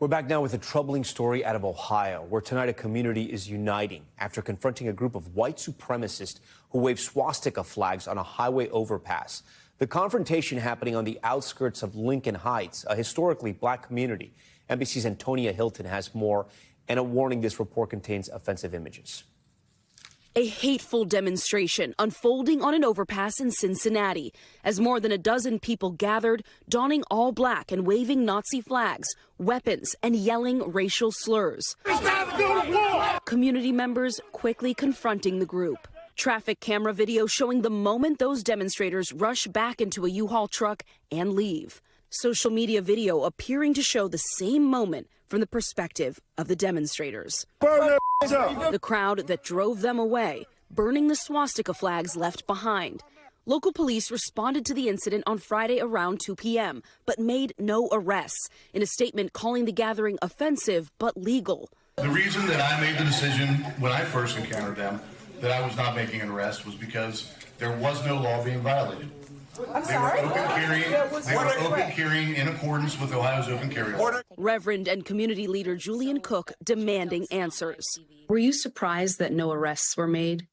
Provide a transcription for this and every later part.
We're back now with a troubling story out of Ohio, where tonight a community is uniting after confronting a group of white supremacists who wave swastika flags on a highway overpass. The confrontation happening on the outskirts of Lincoln Heights, a historically black community. NBC's Antonia Hylton has more, and a warning: this report contains offensive images. A hateful demonstration unfolding on an overpass in Cincinnati as more than a dozen people gathered, donning all black and waving Nazi flags, weapons, and yelling racial slurs. Community members quickly confronting the group. Traffic camera video showing the moment those demonstrators rush back into a U-Haul truck and leave. Social media video appearing to show the same moment from the perspective of the demonstrators. The crowd that drove them away, burning the swastika flags left behind. Local police responded to the incident on Friday around 2 p.m., but made no arrests, in a statement calling the gathering offensive but legal. The reason that I made the decision when I first encountered them that I was not making an arrest was because there was no law being violated. They were open carrying in accordance with Ohio's open carry law. Reverend and community leader Julian Cook demanding answers. Were you surprised that no arrests were made?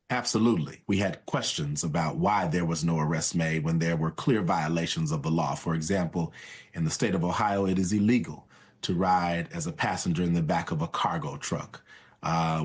Absolutely. We had questions about why there was no arrest made when there were clear violations of the law. For example, in the state of Ohio, it is illegal to ride as a passenger in the back of a cargo truck.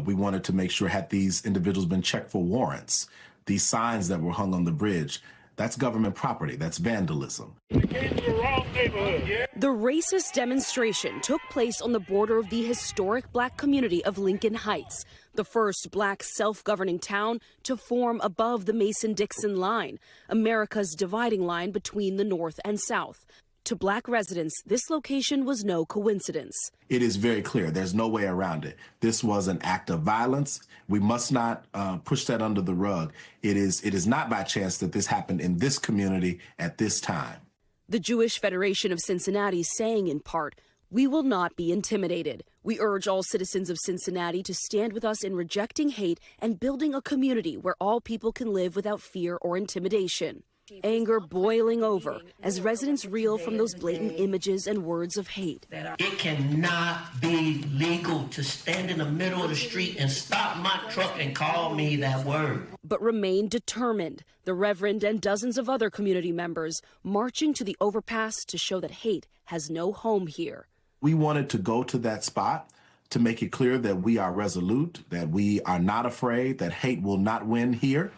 We wanted to make sure, had these individuals been checked for warrants, these signs that were hung on the bridge, that's government property, that's vandalism. The racist demonstration took place on the border of the historic black community of Lincoln Heights, the first black self-governing town to form above the Mason-Dixon line, America's dividing line between the North and South. To black residents, this location was no coincidence. It is very clear. There's no way around it. This was an act of violence. We must not push that under the rug. It is not by chance that this happened in this community at this time. The Jewish Federation of Cincinnati saying in part, "We will not be intimidated. We urge all citizens of Cincinnati to stand with us in rejecting hate and building a community where all people can live without fear or intimidation." Anger boiling over as residents reel from those blatant images and words of hate. It cannot be legal to stand in the middle of the street and stop my truck and call me that word. But remain determined. The Reverend and dozens of other community members marching to the overpass to show that hate has no home here. We wanted to go to that spot to make it clear that we are resolute, that we are not afraid, that hate will not win here,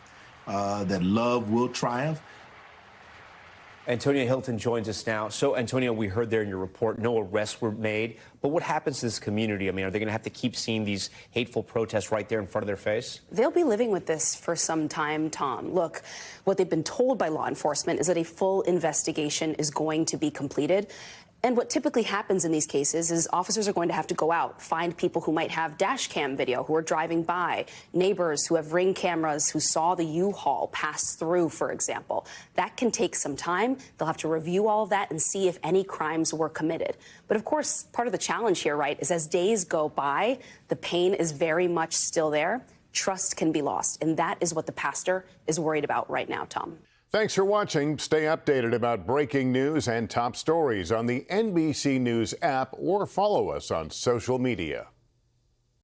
that love will triumph. Antonia Hylton joins us now. So, Antonia, we heard there in your report, no arrests were made. But what happens to this community? I mean, are they going to have to keep seeing these hateful protests right there in front of their face? They'll be living with this for some time, Tom. Look, what they've been told by law enforcement is that a full investigation is going to be completed. And what typically happens in these cases is officers are going to have to go out, find people who might have dash cam video, who are driving by, neighbors who have Ring cameras who saw the U-Haul pass through, for example. That can take some time. They'll have to review all of that and see if any crimes were committed. But of course, part of the challenge here, right, is as days go by, the pain is very much still there. Trust can be lost. And that is what the pastor is worried about right now, Tom. Thanks for watching. Stay updated about breaking news and top stories on the NBC News app or follow us on social media.